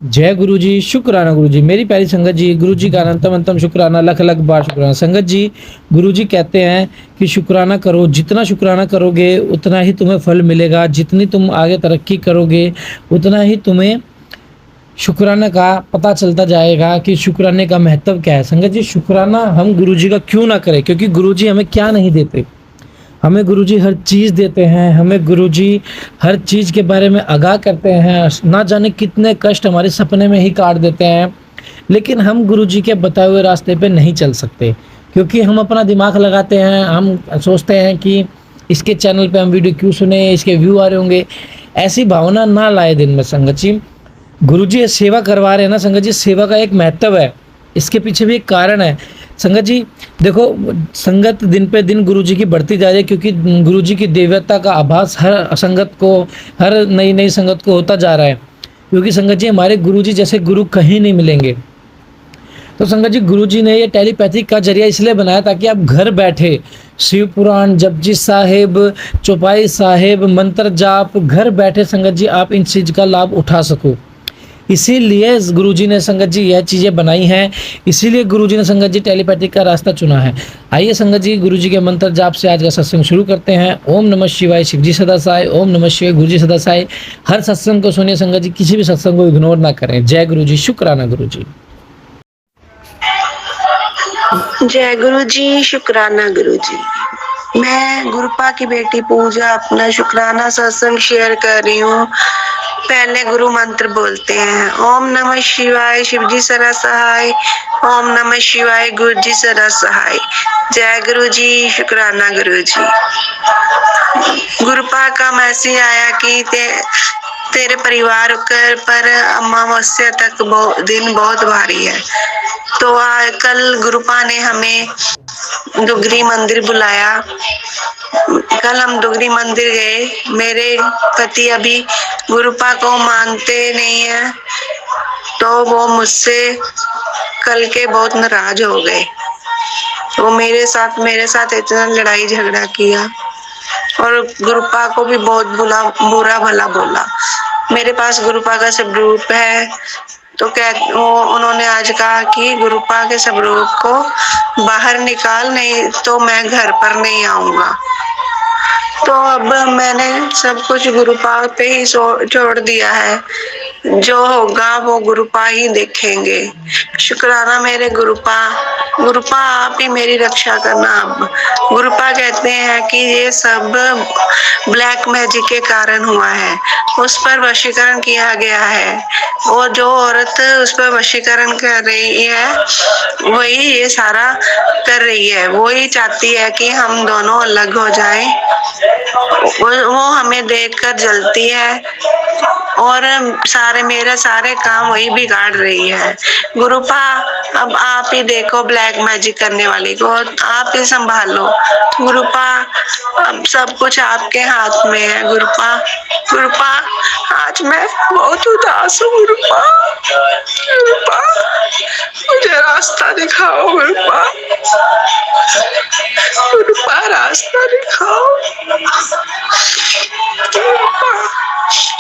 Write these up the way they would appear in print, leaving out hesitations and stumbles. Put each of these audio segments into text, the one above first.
जय गुरु जी, शुक्राना गुरु जी। मेरी प्यारी संगत जी, गुरु जी का अनंतम अंतम शुक्राना, लख लख बार शुक्राना। संगत जी, गुरु जी कहते हैं कि शुक्राना करो, जितना शुक्राना करोगे उतना ही तुम्हें फल मिलेगा, जितनी तुम आगे तरक्की करोगे उतना ही तुम्हें शुक्राना का पता चलता जाएगा कि शुक्राने का महत्व क्या है। संगत जी, शुक्राना हम गुरु जी का क्यों ना करें, क्योंकि गुरु जी हमें क्या नहीं देते। हमें गुरुजी हर चीज़ देते हैं, हमें गुरुजी हर चीज़ के बारे में आगाह करते हैं, ना जाने कितने कष्ट हमारे सपने में ही काट देते हैं, लेकिन हम गुरुजी के बताए हुए रास्ते पे नहीं चल सकते, क्योंकि हम अपना दिमाग लगाते हैं, हम सोचते हैं कि इसके चैनल पे हम वीडियो क्यों सुने, इसके व्यू आ रहे होंगे। ऐसी भावना ना लाए दिन में संगत जी। गुरुजी ये सेवा करवा रहे हैं ना संगत जी, सेवा का एक महत्व है, इसके पीछे भी एक कारण है। संगत जी देखो, संगत दिन पे दिन गुरुजी की बढ़ती जा रही है, क्योंकि गुरुजी की दिव्यता का आभास हर संगत को, हर नई नई संगत को होता जा रहा है, क्योंकि संगत जी हमारे गुरुजी जैसे गुरु कहीं नहीं मिलेंगे। तो संगत जी, गुरुजी ने ये टेलीपैथिक का जरिया इसलिए बनाया ताकि आप घर बैठे शिव पुराण, जपजी साहिब, चौपाई साहिब, मंत्र जाप, घर बैठे संगत जी आप इन चीज़ का लाभ उठा सको। इसीलिए गुरुजी ने संगत जी यह चीज़ें बनाई हैं, इसीलिए गुरुजी ने संगत जी टेलीपैथिक का रास्ता चुना है। आइए संगत जी, गुरुजी के मंत्र जाप से आज का सत्संग शुरू करते हैं। ओम नमः शिवाय, शिवजी सदा साय। ओम नमः शिवाय, गुरुजी सदा साय। हर सत्संग को सुनिए संगत जी, किसी भी सत्संग को इग्नोर ना करें। जय गुरुजी, शुक्राना गुरुजी। जय गुरु जी, शुक्राना गुरु जी। मैं गुरुपा की बेटी पूजा अपना शुक्राना सत्संग शेयर कर रही हूँ। पहले गुरु मंत्र बोलते हैं। ओम नमः शिवाय, शिवजी सदा सहाय। ओम नमः शिवाय, गुरु जी सदा सहाय। जय गुरु जी, शुक्राना गुरु जी। गुरुपा का मैसेज आया कि तेरे परिवार पर अमावस्या तक दिन बहुत भारी है। तो कल गुरुपा ने हमें दुगरी मंदिर बुलाया। कल हम दुगरी मंदिर गए। मेरे पति अभी गुरुपा को मानते नहीं है, तो वो मुझसे कल के बहुत नाराज हो गए। वो मेरे साथ इतना लड़ाई झगड़ा किया और गुरुपा को भी बहुत बुरा भला बोला। मेरे पास गुरुपा का स्वरूप है, तो उन्होंने आज कहा कि गुरुपा के स्वरूप को बाहर निकाल, नहीं तो मैं घर पर नहीं आऊंगा। तो अब मैंने सब कुछ गुरुपा पे ही छोड़ दिया है। जो होगा वो गुरुपा ही देखेंगे। शुक्राना मेरे गुरुपा। गुरुपा आप ही मेरी रक्षा करना। अब गुरुपा कहते हैं कि ये सब ब्लैक मैजिक के कारण हुआ है, उस पर वशीकरण किया गया है, और जो औरत उस पर वशीकरण कर रही है वही ये सारा कर रही है। वो ही चाहती है कि हम दोनों अलग हो जाएं। वो हमें देखकर जलती है और मेरे सारे काम वही बिगाड़ रही है। गुरुपा अब आप ही देखो, ब्लैक मैजिक करने वाली को आप ही संभालो। गुरुपा अब सब कुछ आपके हाथ में है। गुरुपा गुरुपा आज मैं बहुत उदास हूँ। गुरुपा गुरुपा मुझे रास्ता दिखाओ। गुरुपा गुरुपा रास्ता दिखाओ।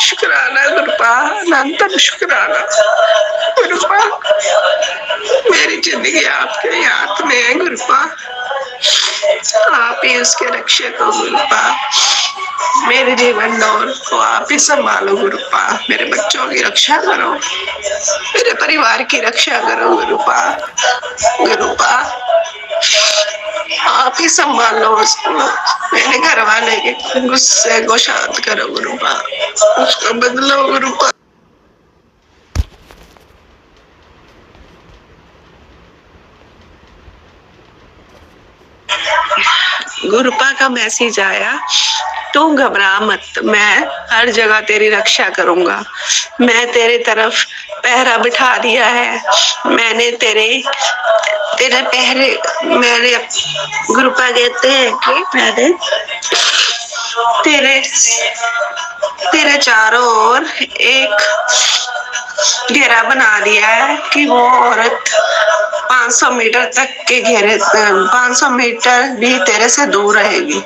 शुक्राना गुरुपा, अनंतम शुक्राना गुरुपा। मेरी जिंदगी आपके हाथ में है गुरुपा, आप ही उसके रक्षक हो गुरुपा। मेरे जीवन दौर को आप ही संभालो गुरुपा। मेरे बच्चों की रक्षा करो, मेरे परिवार की रक्षा करो गुरुपा। गुरुपा आप ही संभालो उसको। मेरे घर वाले के गुस्से को शांत करो गुरुपा, उसको बदलो गुरुपा। गुरुपा का मैसेज आया, तू घबरा मत, मैं हर जगह तेरी रक्षा करूंगा। मैं तेरे तरफ पहरा बिठा दिया है। मैंने तेरे पहरे, मेरे गुरुपा कहते हैं कि मैंने तेरे चारों ओर एक घेरा बना दिया है कि वो औरत 500 मीटर तक के घेरे, 500 मीटर भी तेरे से दूर रहेगी।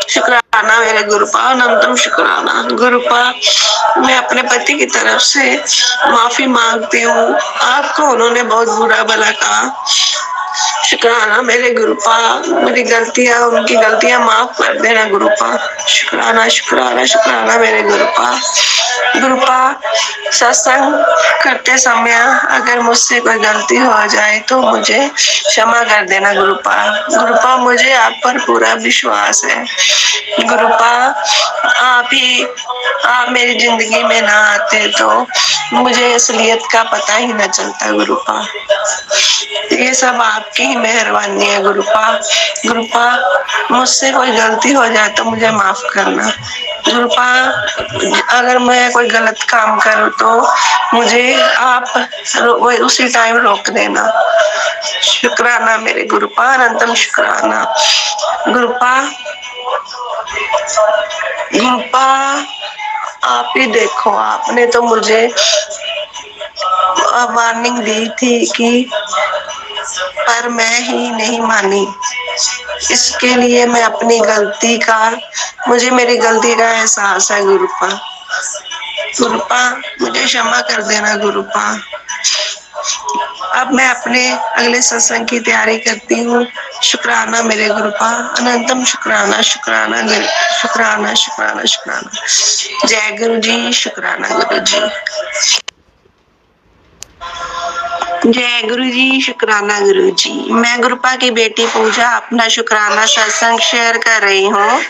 शुक्राना मेरे गुरुपा, अनंतम शुक्राना। गुरुपा, मैं अपने पति की तरफ से माफी मांगती हूँ। आपको उन्होंने बहुत बुरा भला कहा। शुक्राना मेरे गुरुपा, मेरी गलतियां, उनकी गलतियां माफ कर देना गुरुपा। शुक्राना शुक्राना शुक्राना मेरे गुरुपा। गुरुपा, सत्संग करते समय अगर मुझसे कोई गलती हो जाए तो मुझे क्षमा कर देना गुरुपा। गुरुपा, मुझे आप पर पूरा विश्वास है। गुरुपा, आप मेरी जिंदगी में ना आते तो मुझे असलियत का पता ही न चलता गुरुपा। ये सब आपकी ही मेहरबानी है गुरुपा। गुरुपा, मुझसे कोई गलती हो जाए तो मुझे माफ करना गुरुपा। अगर मैं कोई गलत काम करूँ तो मुझे आप उसी टाइम रोक देना। शुक्राना मेरे गुरुपा, अनंतम शुक्राना। गुरुपा, गुरुपा, आप ही देखो, आपने तो मुझे वार्निंग दी थी कि पर मैं ही नहीं मानी। इसके लिए मैं अपनी गलती का, मुझे मेरी गलती का एहसास है गुरुपा। गुरुपा, मुझे क्षमा कर देना गुरुपा। अब मैं अपने अगले सत्संग की तैयारी करती हूँ। शुक्राना मेरे गुरुपा, अनंतम शुक्राना शुक्राना शुक्राना शुक्राना शुक्राना। जय गुरु जी, शुक्राना गुरु जी। जय गुरु जी, शुक्राना गुरु जी। मैं गुरुपा की बेटी पूजा अपना शुक्राना सत्संग शेयर कर रही हूँ।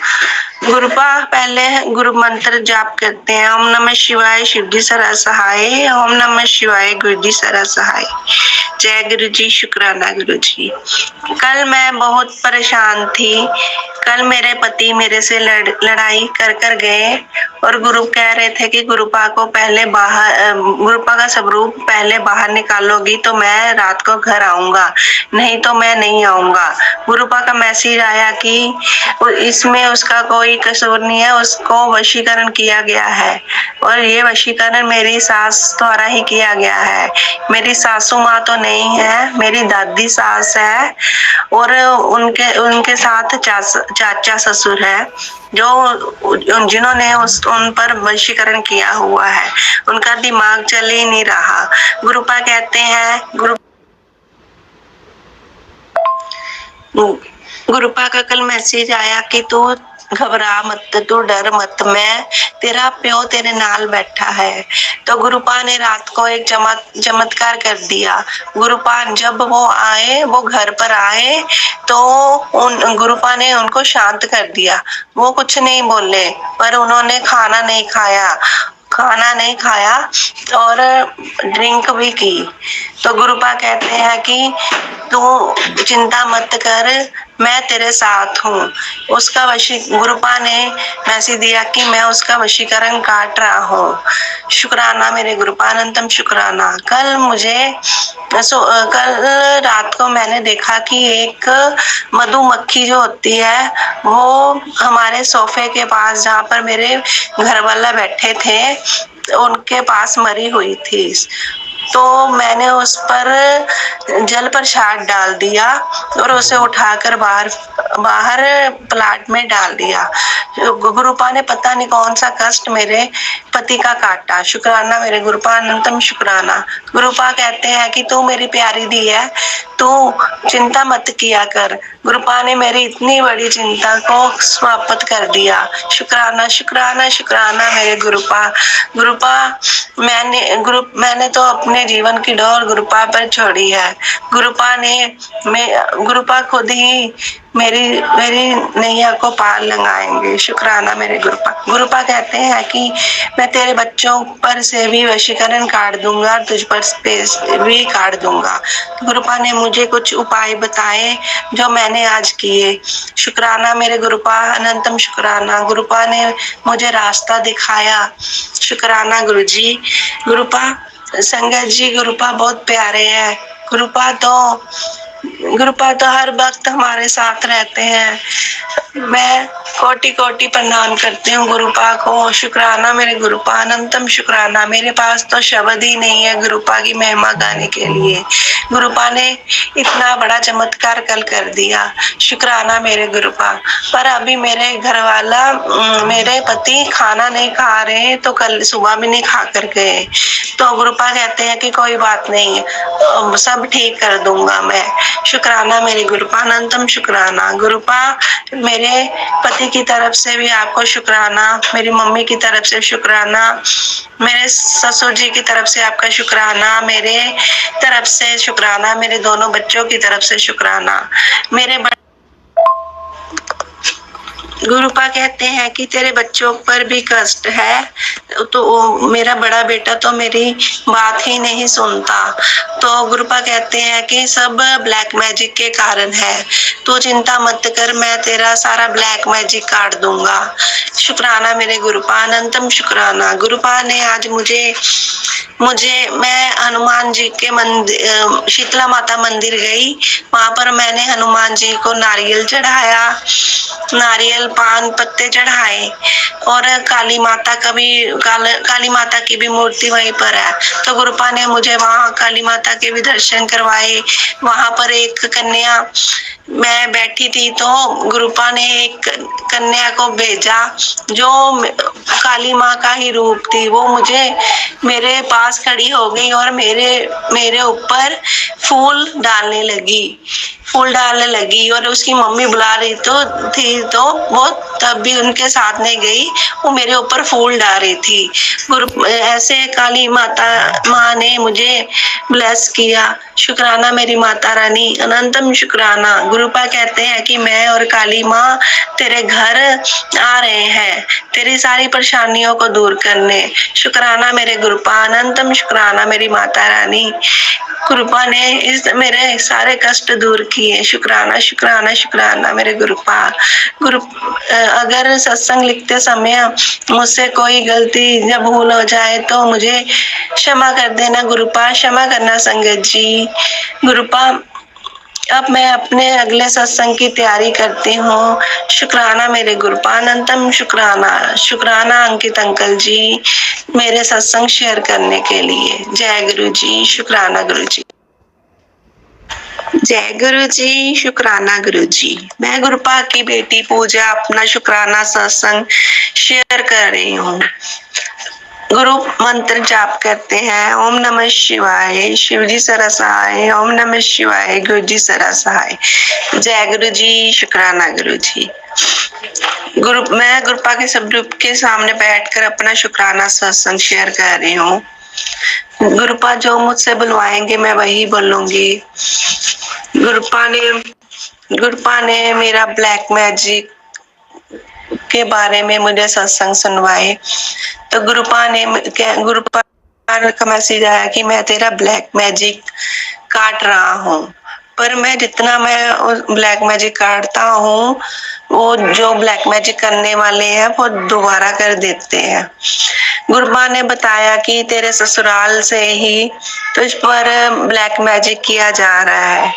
गुरुपा पहले गुरु मंत्र जाप करते हैं। ओम नमः शिवाय, शिव जी सदा सहाय। ओम नमः शिवाय, गुरु जी सदा सहाय। जय गुरु जी, शुक्राना गुरु जी। कल मैं बहुत परेशान थी। कल मेरे पति मेरे से लड़ाई कर कर गए और गुरु कह रहे थे कि गुरुपा को पहले बाहर, गुरुपा का स्वरूप पहले बाहर निकालोगी तो मैं रात को घर आऊंगा, नहीं तो मैं नहीं आऊंगा। गुरुपा का मैसेज आया कि इसमें उसका कोई कसूर नहीं है, उसको वशीकरण किया गया है और ये वशीकरण मेरी सास द्वारा ही किया गया है। मेरी सासू माँ तो नहीं है, मेरी दादी सास है और उनके साथ चाचा ससुर है जो जिन्होंने उन पर वशीकरण किया हुआ है। उनका दिमाग चल ही नहीं रहा। गुरुपा कहते हैं, गुरुपा का कल मैसेज आया कि तू घबरा मत, तू डर मत, मैं तेरा प्यो तेरे नाल बैठा है। तो गुरुपा ने रात को एक चमत्कार कर दिया। गुरुपा जब वो घर पर आए तो गुरुपा ने उनको शांत कर दिया। वो कुछ नहीं बोले पर उन्होंने खाना नहीं खाया और ड्रिंक भी की। तो गुरुपा कहते हैं कि तू चिंता मत कर, मैं तेरे साथ हूँ। उसका गुरुपा ने मैसेज दिया कि मैं उसका वशीकरण काट रहा हूँ। शुक्राना मेरे गुरुपा, अनंतम शुक्राना। कल रात को मैंने देखा कि एक मधुमक्खी जो होती है वो हमारे सोफे के पास, जहाँ पर मेरे घर वाला बैठे थे, उनके पास मरी हुई थी। तो मैंने उस पर जल प्रसाद डाल दिया और उसे उठाकर बाहर प्लाट में डाल दिया। गुरुपा ने पता नहीं कौन सा कष्ट मेरे पति का काटा। शुक्राना मेरे गुरुपा, अनंतम शुक्राना। गुरुपा कहते हैं कि तू मेरी प्यारी दी है, तू चिंता मत किया कर। गुरुपा ने मेरी इतनी बड़ी चिंता को समाप्त कर दिया। शुक्राना शुक्राना शुक्राना मेरे गुरुपा। गुरुपा, मैंने तो अपने जीवन की डोर गुरुपा पर छोड़ी है। गुरुपा खुद ही मेरी नैया को पार लगाएंगे। शुक्राना मेरे गुरुपा। गुरुपा कहते हैं कि मैं तेरे बच्चों पर से भी वशीकरण काट दूंगा, तुझ पर भी काट दूंगा। गुरुपा ने मुझे कुछ उपाय बताए जो मैंने आज किए। शुक्राना मेरे गुरुपा, अनंतम शुक्राना। गुरुपा ने मुझे रास्ता दिखाया। शुक्राना गुरु जी। गुरुपा संगत जी, गुरुपा बहुत प्यारे हैं। गुरुपा तो हर वक्त हमारे साथ रहते हैं। मैं कोटि कोटि प्रणाम करती हूँ गुरुपा को। शुक्राना मेरे गुरुपा, अनंतम शुक्राना। मेरे पास तो शब्द ही नहीं है गुरुपा की महिमा गाने के लिए। गुरुपा ने इतना बड़ा चमत्कार कल कर दिया। शुक्राना मेरे गुरुपा। पर अभी मेरे घर वाला मेरे पति खाना नहीं खा रहे, तो कल सुबह भी नहीं खा कर गए। तो गुरुपा कहते हैं कि कोई बात नहीं, सब ठीक कर दूंगा मैं। शुक्राना मेरे गुरुपा, अनंतम शुक्राना। गुरुपा मेरे पति की तरफ से भी आपको शुक्राना, मेरी मम्मी की तरफ से शुक्राना, मेरे ससुर जी की तरफ से आपका शुक्राना, मेरे तरफ से शुक्राना, मेरे दोनों बच्चों की तरफ से शुक्राना। मेरे गुरुपा कहते हैं कि तेरे बच्चों पर भी कष्ट है, तो मेरा बड़ा बेटा तो मेरी बात ही नहीं सुनता। तो गुरुपा कहते हैं कि सब ब्लैक मैजिक के कारण है, तू चिंता मत कर, मैं तेरा सारा ब्लैक मैजिक काट दूंगा। शुक्राना मेरे गुरुपा, अनंतम शुक्राना। गुरुपा ने आज मुझे मैं हनुमान जी के मंदिर, शीतला माता मंदिर गई। वहां पर मैंने हनुमान जी को नारियल चढ़ाया, नारियल पान पत्ते चढ़ाए, और काली माता काली माता की भी मूर्ति वहीं पर है। तो गुरुपा ने मुझे वहां काली माता के भी दर्शन करवाए। वहां पर एक कन्या, मैं बैठी थी तो गुरुपा ने एक कन्या को भेजा जो काली माँ का ही रूप थी। वो मुझे मेरे पास खड़ी हो गई और मेरे ऊपर फूल डालने लगी और उसकी मम्मी बुला रही थी तो वो तब भी उनके साथ नहीं गई, वो मेरे ऊपर फूल डाल रही थी। ऐसे काली माँ ने मुझे ब्लेस किया। शुक्राना मेरी माता रानी, अनंतम शुक्राना। गुरुपा कहते हैं कि मैं और काली माँ तेरे घर आ रहे हैं तेरी सारी परेशानियों को दूर करने। शुक्राना मेरे गुरुपा, अनंतम शुक्राना मेरी माता रानी। गुरुपा ने मेरे सारे कष्ट दूर किए। शुक्राना शुक्राना शुक्राना मेरे गुरुपा। अगर सत्संग लिखते समय मुझसे कोई गलती या भूल हो जाए तो मुझे क्षमा कर देना गुरुपा, क्षमा करना संगत जी। गुरुपा अब मैं अपने अगले सत्संग की तैयारी करती हूँ। शुक्राना मेरे गुरुपा, अनंतम शुक्राना। शुक्राना अंकित अंकल जी मेरे सत्संग शेयर करने के लिए। जय गुरु जी, शुक्राना गुरु जी। जय गुरु जी, शुक्राना गुरु जी। मैं गुरुपा की बेटी पूजा अपना शुक्राना सत्संग शेयर कर रही हूँ। गुरु मंत्र जाप करते हैं, ओम नमः शिवाय, शिव जी सरसाय, ओम नमः शिवाय, गुरु जी सरसाय। जय गुरु जी, शुक्राना गुरु जी। मैं गुरुपा के सब ग्रुप के सामने बैठकर अपना शुक्राना सत्संग शेयर कर रही हूँ। गुरुपा जो मुझसे बुलवाएंगे मैं वही बोलूंगी। गुरुपा ने मेरा ब्लैक मैजिक के बारे में मुझे सत्संग सुनवाए। तो गुरुपा का मैसेज आया कि मैं तेरा ब्लैक मैजिक काट रहा हूँ, पर मैं जितना मैं ब्लैक मैजिक काटता हूँ, वो जो ब्लैक मैजिक करने वाले हैं वो दोबारा कर देते हैं। गुरुपा ने बताया कि तेरे ससुराल से ही तुझ पर ब्लैक मैजिक किया जा रहा है।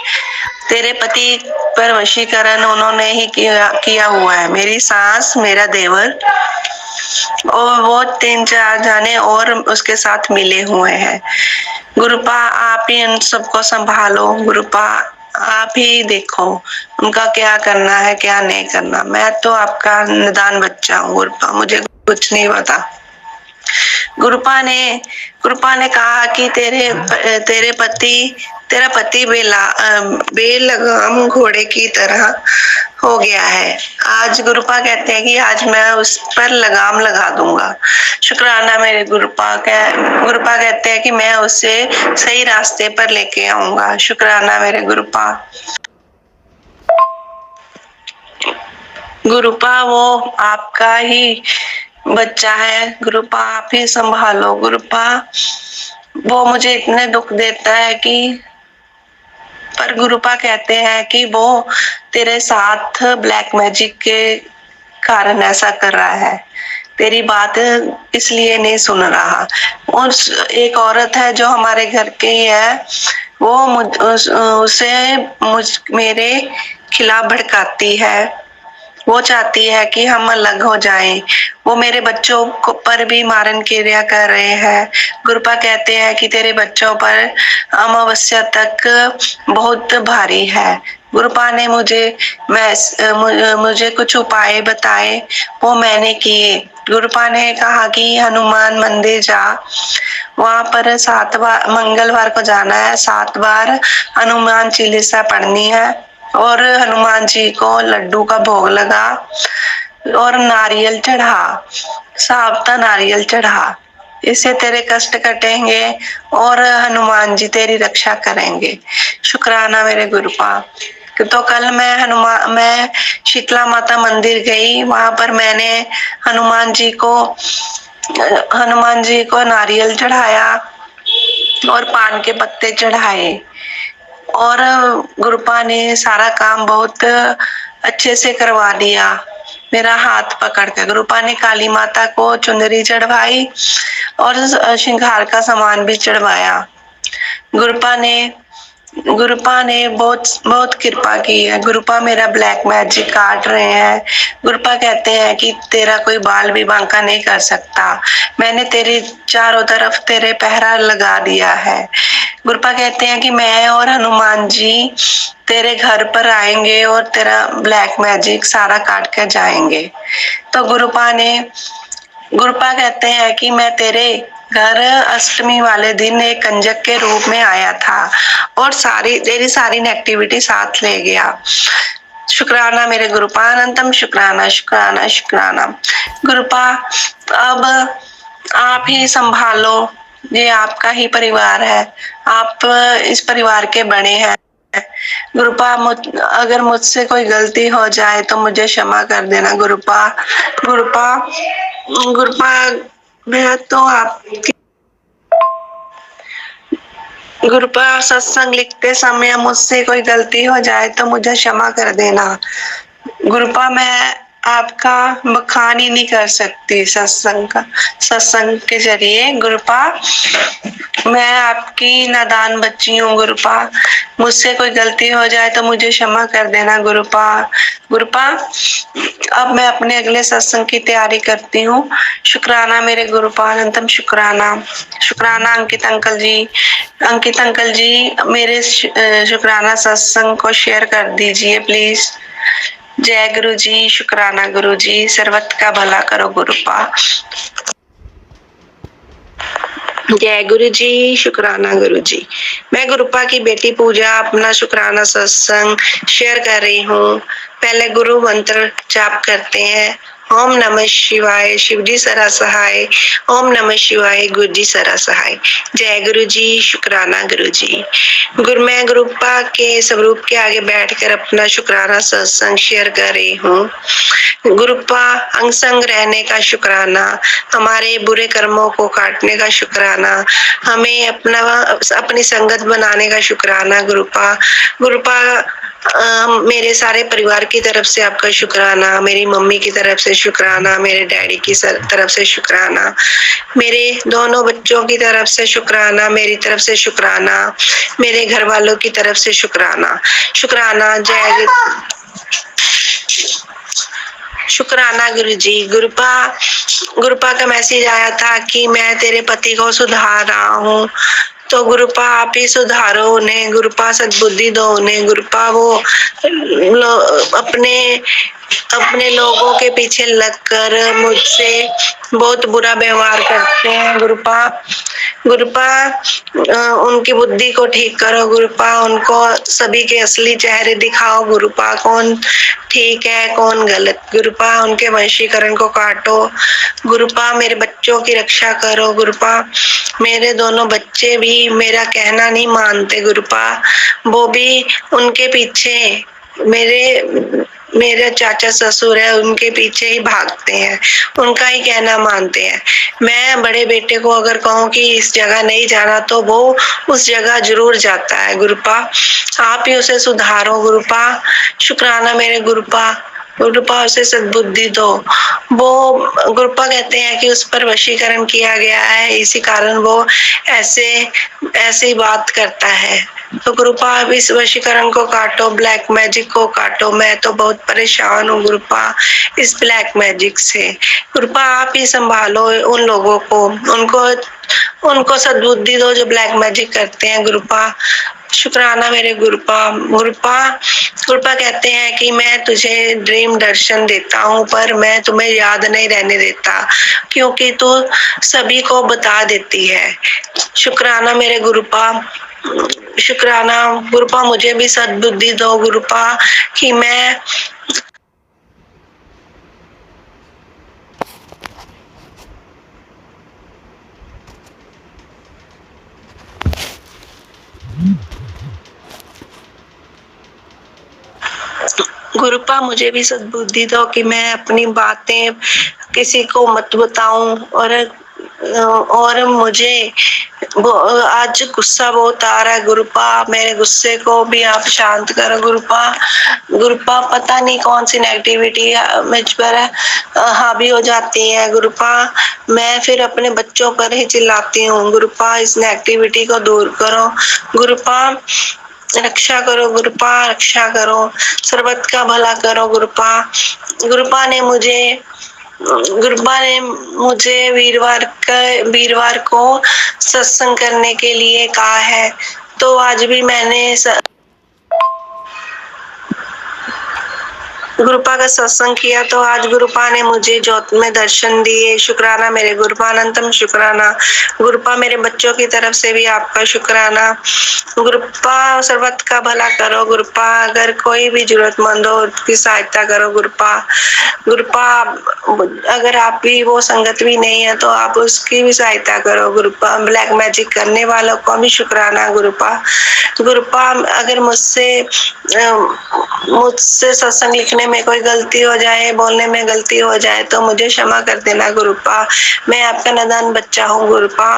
तेरे पति पर वशीकरण उन्होंने ही किया हुआ है। मेरी सास, मेरा देवर और वो 3-4 जाने और उसके साथ मिले हुए हैं। गुरुपा आप ही इन सबको संभालो। गुरुपा आप ही देखो उनका क्या करना है क्या नहीं करना। मैं तो आपका निदान बच्चा हूँ गुरुपा, मुझे कुछ नहीं पता। गुरुपा ने कहा कि तेरा पति बेलगाम घोड़े की तरह हो गया है। आज गुरुपा कहते हैं कि आज मैं उस पर लगाम लगा दूंगा। शुक्राना मेरे गुरुपा कहते हैं कि मैं उसे सही रास्ते पर लेके आऊंगा। शुक्राना मेरे गुरुपा। गुरुपा वो आपका ही बच्चा है। गुरुपा आप ही संभालो। गुरुपा वो मुझे इतने दुख देता है कि, पर गुरुपा कहते हैं कि वो तेरे साथ ब्लैक मैजिक के कारण ऐसा कर रहा है, तेरी बात इसलिए नहीं सुन रहा। और एक औरत है जो हमारे घर के ही है, वो उसे मेरे खिलाफ भड़काती है। वो चाहती है कि हम अलग हो जाएं। वो मेरे बच्चों को पर भी मारन क्रिया कर रहे हैं। गुरुपा कहते हैं कि तेरे बच्चों पर अमावस्या तक बहुत भारी है। गुरुपा ने मुझे कुछ उपाय बताए, वो मैंने किए। गुरुपा ने कहा कि हनुमान मंदिर जा, वहां पर 7 बार मंगलवार को जाना है, 7 बार हनुमान चालीसा पढ़नी है और हनुमान जी को लड्डू का भोग लगा और नारियल चढ़ा, साबुता नारियल चढ़ा। इससे तेरे कष्ट कटेंगे और हनुमान जी तेरी रक्षा करेंगे। शुक्राना मेरे गुरुपा। तो कल मैं शीतला माता मंदिर गई, वहां पर मैंने हनुमान जी को नारियल चढ़ाया और पान के पत्ते चढ़ाए और गुरुपा ने सारा काम बहुत अच्छे से करवा दिया। मेरा हाथ पकड़ कर गुरुपा ने काली माता को चुनरी चढ़वाई और श्रृंगार का सामान भी चढ़वाया। गुरुपा ने बहुत बहुत कृपा की है। गुरुपा मेरा ब्लैक मैजिक काट रहे हैं। गुरुपा कहते हैं कि तेरा कोई बाल भी बांका नहीं कर सकता। मैंने तेरे चारों तरफ तेरे पहरा लगा दिया है। गुरुपा कहते हैं कि मैं और हनुमान जी तेरे घर पर आएंगे और तेरा ब्लैक मैजिक सारा काट कर जाएंगे। तो गुरुपा कहते हैं कि मैं तेरे घर अष्टमी वाले दिन एक कंजक के रूप में आया था और तेरी सारी नेगेटिविटी साथ ले गया। शुक्राना मेरे गुरुपा, अनंतम शुक्राना शुक्राना शुक्राना। गुरुपा अब आप ही संभालो, ये आपका ही परिवार है, आप इस परिवार के बड़े हैं। गुरुपा अगर मुझसे कोई गलती हो जाए तो मुझे क्षमा कर देना गुरुपा। गुरुपा मैं तो आपकी गुरुपा सत्संग लिखते समय मुझसे कोई गलती हो जाए तो मुझे क्षमा कर देना गुरुपा। मैं आपका बखान ही नहीं कर सकती सत्संग के जरिए गुरुपा। मैं आपकी नादान बच्ची हूँ गुरुपा, मुझसे कोई गलती हो जाए तो मुझे क्षमा कर देना गुरुपा। अब मैं अपने अगले सत्संग की तैयारी करती हूँ। शुक्राना मेरे गुरुपा, अनंतम शुक्राना। शुक्राना अंकित अंकल जी मेरे शुक्राना सत्संग को शेयर कर दीजिए प्लीज। जय गुरु जी, शुक्राना गुरु जी, सर्वत का भला करो गुरुपा। जय गुरु जी, शुक्राना गुरु जी। मैं गुरुपा की बेटी पूजा अपना शुक्राना सत्संग शेयर कर रही हूँ। पहले गुरु मंत्र जाप करते हैं। ओम नमः शिवाय, शिव जी सरा सहाय। ओम नमः शिवाय, गुरु जी सरा सहाय। जय गुरु जी, शुक्राना गुरु जी। मैं गुरुपा के स्वरूप के आगे बैठकर अपना शुक्राना सत्संग शेयर कर रही हूँ। गुरुपा अंग संग रहने का शुक्राना, हमारे बुरे कर्मों को काटने का शुक्राना, हमें अपनी संगत बनाने का शुक्राना गुरुपा। मेरे सारे परिवार की तरफ से आपका शुक्राना, मेरी मम्मी की तरफ से शुक्राना, मेरे डैडी की तरफ से शुक्राना, मेरे दोनों बच्चों की तरफ से शुक्राना, मेरी तरफ से शुक्राना, मेरे घर वालों की तरफ से शुक्राना। शुक्राना गुरु जी। गुरुपा का मैसेज आया था कि मैं तेरे पति को सुधार रहा हूँ, तो गुरुपा आप ही सुधारो उन्हें, गुरुपा सद्बुद्धि दो उन्हें। गुरुपा वो अपने लोगों के पीछे लगकर मुझसे बहुत बुरा व्यवहार करते हैं गुरुपा। उनकी बुद्धि को ठीक करो गुरुपा, उनको सभी के असली चेहरे दिखाओ गुरुपा, कौन ठीक है कौन गलत। गुरुपा उनके वशीकरण को काटो गुरुपा, मेरे बच्चों की रक्षा करो गुरुपा। मेरे दोनों बच्चे भी मेरा कहना नहीं मानते गुरुपा, वो भी उनके पीछे मेरे चाचा ससुर है उनके पीछे ही भागते हैं, उनका ही कहना मानते हैं। मैं बड़े बेटे को अगर कहूँ कि इस जगह नहीं जाना तो वो उस जगह जरूर जाता है गुरुपा, आप ही उसे सुधारो गुरुपा। शुक्राना मेरे गुरुपा उसे सद्बुद्धि दो। वो गुरुपा कहते हैं कि उस पर वशीकरण किया गया है, इसी कारण वो ऐसे बात करता है। तो कृपा आप इस वशीकरण को काटो, ब्लैक मैजिक को काटो। मैं तो बहुत परेशान हूँ कृपा इस ब्लैक मैजिक से। कृपा आप ही संभालो उन लोगों को, उनको उनको सद्बुद्धि दो जो ब्लैक मैजिक करते हैं गुरुपा। शुक्राना मेरे गुरुपा। गुरुपा गुरुपा कहते हैं कि मैं तुझे ड्रीम दर्शन देता हूँ, पर मैं तुम्हें याद नहीं रहने देता, क्योंकि तू सभी को बता देती है। शुक्राना मेरे गुरुपा। शुक्राना गुरुपा, मुझे भी सद्बुद्धि दो गुरुपा कि मैं गुरुपा मुझे भी सद्बुद्धि दो कि मैं अपनी बातें किसी को मत बताऊं, और मुझे आज गुस्सा बहुत आ रहा है गुरुपा। मेरे गुस्से को भी आप शांत करो गुरुपा। गुरुपा पता नहीं कौन सी नेगेटिविटी मुझ पर हावी हो जाती है गुरुपा। मैं फिर अपने बच्चों पर ही चिल्लाती हूँ गुरुपा। इस नेगेटिविटी को दूर करो गुरुपा। रक्षा करो गुरुपा, रक्षा करो, सर्वत का भला करो गुरुपा। गुरुपा ने मुझे वीरवार को सत्संग करने के लिए कहा है, तो आज भी मैंने गुरुपा का सत्संग किया, तो आज गुरुपा ने मुझे ज्योत में दर्शन दिए। शुक्राना मेरे गुरुपा, अनंतम शुक्राना गुरुपा। मेरे बच्चों की तरफ से भी आपका शुक्राना गुरुपा। सर्वत का भला करो गुरुपा। अगर कोई भी जरूरतमंद हो उसकी सहायता करो गुरुपा। गुरुपा अगर आप भी वो संगत भी नहीं है तो आप उसकी भी सहायता करो गुरुपा। ब्लैक मैजिक करने वालों को भी शुक्राना गुरुपा। गुरुपा अगर मुझसे सत्संग लिखने में कोई गलती हो जाए, बोलने में गलती हो जाए, तो मुझे क्षमा कर देना गुरुपा। मैं आपका नादान बच्चा हूँ गुरुपा।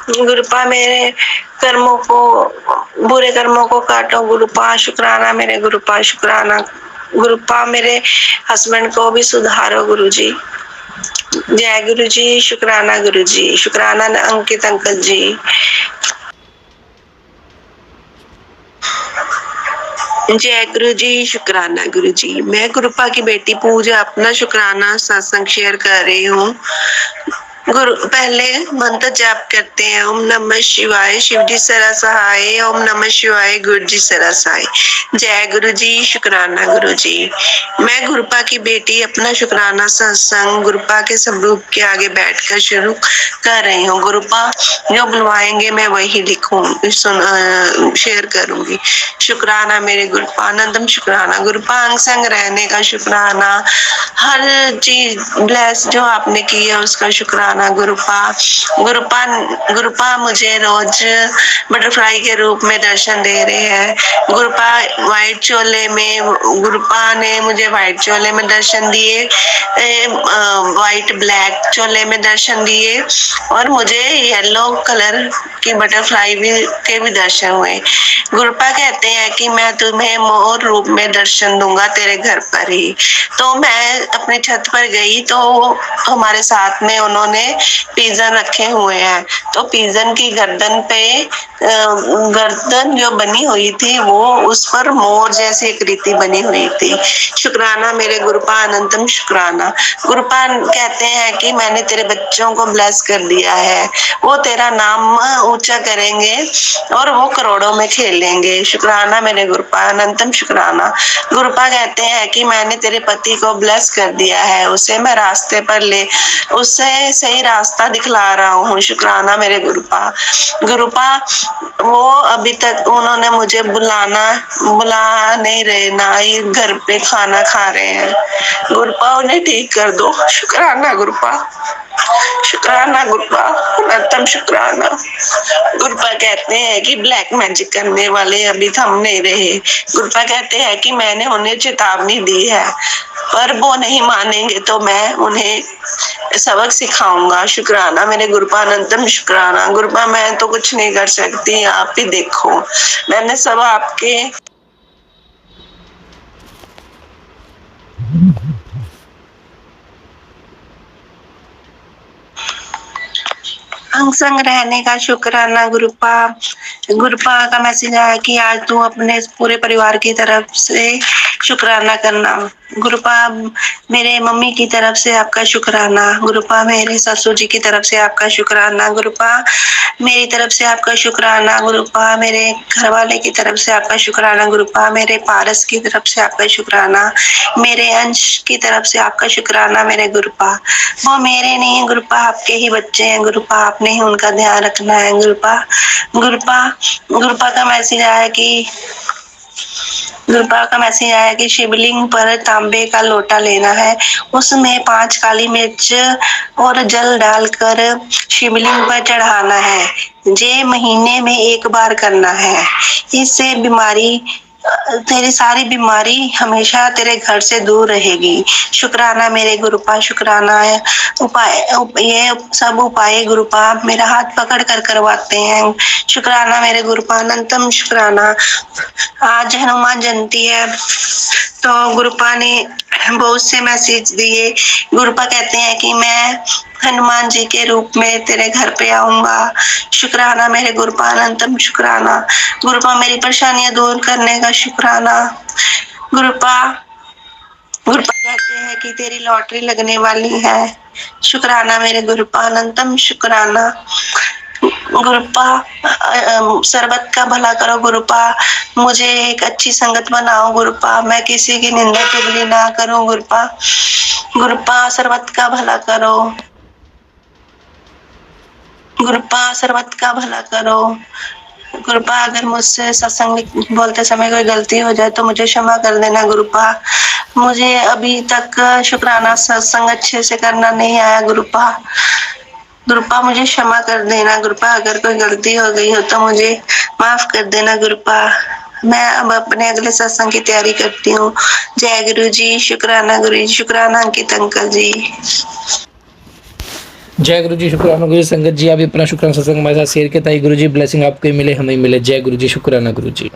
गुरुपा मेरे बुरे कर्मों को काटो गुरुपा। शुक्राना मेरे गुरुपा, शुक्राना गुरुपा। मेरे हस्बैंड को भी सुधारो गुरुजी। जय गुरु जी। शुक्राना गुरु जी। शुक्राना अंकित अंकल जी। जय गुरु जी। शुक्राना गुरु जी। मैं गुरुपा की बेटी पूजा अपना शुक्राना सत्संग शेयर कर रही हूँ। गुरु पहले मंत्र जाप करते हैं, ओम नमः शिवाय शिव जी सरा सहाय, ओम नमः शिवाय गुरु जी सरा सहाय। जय गुरु जी। शुक्राना गुरु जी। मैं गुरुपा की बेटी अपना शुक्राना सत्संग गुरुपा के स्वरूप के आगे बैठकर शुरू कर रही हूँ। गुरुपा जो बुलवाएंगे मैं वही शेयर करूंगी। शुक्राना मेरे गुरुपा, अनंतम शुक्राना गुरुपा। अंग संग रहने का शुक्राना, हर चीज ब्लेस जो आपने की है उसका शुक्राना गुरुपा। गुरुपा मुझे रोज बटरफ्लाई के रूप में दर्शन दे रहे हैं गुरुपा। व्हाइट चोले में गुरुपा ने मुझे व्हाइट चोले में दर्शन दिए, व्हाइट ब्लैक चोले में दर्शन दिए, और मुझे येलो कलर की बटरफ्लाई के भी दर्शन हुए। गुरुपा कहते हैं कि मैं तुम्हें मोर रूप में दर्शन दूंगा तेरे घर पर ही। तो मैं अपनी छत पर गई तो हमारे साथ में उन्होंने पिजन रखे हुए हैं, तो पिजन की गर्दन जो बनी हुई थी वो उस पर मोर जैसी आकृति बनी हुई थी। शुक्राना मेरे गुरुपा, अनंतम शुक्राना गुरुपा। कहते हैं कि मैंने तेरे बच्चों को ब्लेस कर दिया है, वो तेरा नाम ऊंचा करेंगे और वो करोड़ों में खेलेंगे। शुक्राना मेरे गुरुपा, अनंतम शुक्राना गुरुपा। कहते हैं कि मैंने तेरे पति को ब्लेस कर दिया है, उसे मैं रास्ते पर उसे सही रास्ता दिखला रहा हूँ। शुक्राना मेरे गुरुपा। गुरुपा वो अभी तक उन्होंने मुझे बुला नहीं रहे, ना ही घर पे खाना खा रहे हैं। गुरुपा उन्हें ठीक कर दो। शुक्राना गुरुपा, शुक्राना गुरुपा, अनंतम शुक्राना गुरुपा। कहते हैं कि ब्लैक मैजिक करने वाले अभी थम नहीं रहे। गुरुपा कहते हैं कि मैंने उन्हें चेतावनी दी है, पर वो नहीं मानेंगे तो मैं उन्हें सबक सिखाऊंगा। शुक्राना मेरे गुरुपा, अनंतम शुक्राना गुरुपा। मैं तो कुछ नहीं कर सकती, आप ही देखो, मैंने सब आपके अंग संग रहने का शुक्राना। गुरुपा का मैसेज आया कि आज तू अपने पूरे परिवार की तरफ से शुक्राना करना। गुरुपा मेरे मम्मी की तरफ से आपका शुक्राना। गुरुपा मेरे ससुर जी की तरफ से आपका शुक्राना। गुरुपा मेरी तरफ से आपका शुक्राना। गुरुपा मेरे घर वाले की तरफ से आपका शुक्राना। गुरुपा मेरे पारस की तरफ से आपका शुक्राना। मेरे अंश की तरफ से आपका शुक्राना। मेरे गुरुपा वो मेरे नहीं है, गुरुपा आपके ही बच्चे हैं। गुरुपा आपने ही उनका ध्यान रखना है। गुरुपा का मैसेज आया कि शिवलिंग पर तांबे का लोटा लेना है, उसमें 5 काली मिर्च और जल डालकर शिवलिंग पर चढ़ाना है। ये महीने में 1 बार करना है। इससे तेरी सारी बीमारी हमेशा तेरे घर से दूर रहेगी। शुक्राना मेरे गुरुपा, शुक्राना है। ये सब उपाय गुरुपा मेरा हाथ पकड़ कर करवाते हैं। शुक्राना मेरे गुरुपा, अनंतम शुक्राना। आज हनुमान जयंती है तो गुरुपा ने बहुत से मैसेज दिए। गुरुपा कहते हैं कि मैं हनुमान जी के रूप में तेरे घर पे आऊंगा। शुक्राना मेरे गुरुपा, अनंतम शुक्राना। गुरुपा मेरी परेशानियां दूर करने का शुक्राना। गुरुपा कहते हैं कि तेरी लॉटरी लगने वाली है। शुक्राना मेरे गुरुपा, अनंतम शुक्राना। गुरुपा सर्वत का भला करो। गुरुपा मुझे एक अच्छी संगत बनाओ। गुरुपा मैं किसी की निंदा चुगली ना करूं। गुरुपा सर्वत का भला करो। गुरुपा सर्वत का भला करो। गुरुपा अगर मुझसे सत्संग बोलते समय कोई गलती हो जाए तो मुझे क्षमा कर देना। गुरुपा मुझे अभी तक शुक्राना सत्संग अच्छे से करना नहीं आया। गुरुपा मुझे क्षमा कर देना। गुरुपा अगर कोई गलती हो गई हो तो मुझे माफ कर देना। गुरुपा मैं अब अपने अगले सत्संग की तैयारी करती हूँ। जय गुरु जी, शुक्राना गुरु जी, शुक्राना अंकित अंकल जी। जय गुरु जी, शुक्राना गुरु जी। संगत जी आप भी अपना शुक्राना सत्संग हमारे साथ शेयर किया ताकि गुरु जी ब्लेसिंग आपको ही मिले, हमें मिले। जय गुरु जी, शुक्राना गुरु जी।